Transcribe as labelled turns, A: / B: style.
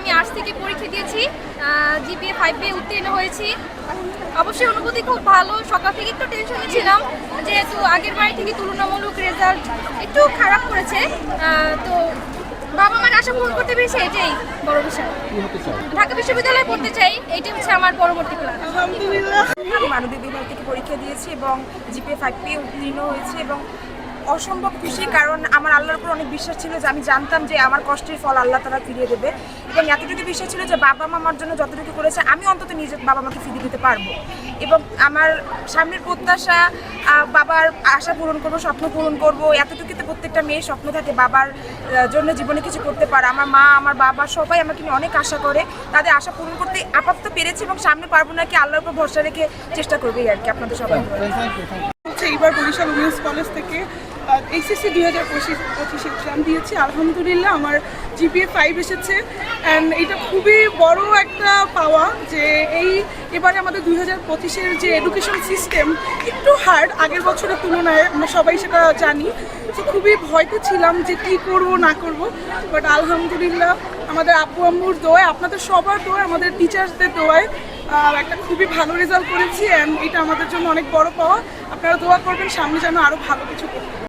A: আমি আর্টস থেকে পরীক্ষা দিয়েছি, জিপিএ 5 পেয়ে উত্তীর্ণ হয়েছি। অবশ্যই অনুভূতি খুব ভালো। সকাল থেকে একটু টেনশনে ছিলাম, যেহেতু আগের বারে থেকে তুলনামূলক রেজাল্ট একটু খারাপ করেছে। তো বাবা মার আশা পূরণ করতে পেরেছে, এটাই বড় বিষয়। ঢাকা বিশ্ববিদ্যালয়ে পড়তে চাই, এইটা হচ্ছে আমার পরবর্তী প্ল্যান।
B: আলহামদুলিল্লাহ, আমি মানবিক বিভাগ থেকে পরীক্ষা দিয়েছি এবং জিপিএ 5 পেয়ে উত্তীর্ণ হয়েছি এবং অসম্ভব খুশি, কারণ আমার আল্লাহর উপর অনেক বিশ্বাস ছিল যে আমি জানতাম যে আমার কষ্টের ফল আল্লাহ তাআলা ফিরিয়ে দেবে, এবং এতটুকু বিশ্বাস ছিল যে বাবা মা আমার জন্য যতটুকু করেছে আমি অন্তত নিজের বাবা মাকে ফিরিয়ে দিতে পারবো। এবং আমার সামনের প্রত্যাশা, বাবার আশা পূরণ করবো, স্বপ্ন পূরণ করবো। এতটুকুতে প্রত্যেকটা মেয়ের স্বপ্ন থাকে বাবার জন্য জীবনে কিছু করতে পারে। আমার মা, আমার বাবা সবাই আমাকে নিয়ে অনেক আশা করে, তাদের আশা পূরণ করতে আপাতত পেরেছি এবং সামনে পারবো না কি আল্লাহর উপর ভরসা রেখে চেষ্টা করবেই আর কি। আপনাদের সবাই
C: এইবার বরিশাল উমেন্স কলেজ থেকে এইচএসসি 2025 এক্সাম দিয়েছি। আলহামদুলিল্লাহ আমার জিপিএ 5 এসেছে, অ্যান্ড এটা খুবই বড় একটা পাওয়া যে এবারে আমাদের 2025-এর যে এডুকেশন সিস্টেম একটু হার্ড আগের বছরের তুলনায়, আমরা সবাই সেটা জানি। তো খুবই ভয়তে ছিলাম যে কী করব না করব, বাট আলহামদুলিল্লাহ আমাদের আব্বু আম্মুর দোয়ায়, আপনাদের সবার দোয়ায়, আমাদের টিচার্সদের দোয়ায় একটা খুবই ভালো রেজাল্ট করেছি, অ্যান্ড এটা আমাদের জন্য অনেক বড় পাওয়া। আপনারা দোয়া করবেন সামনে যেন আরও ভালো কিছু করতে।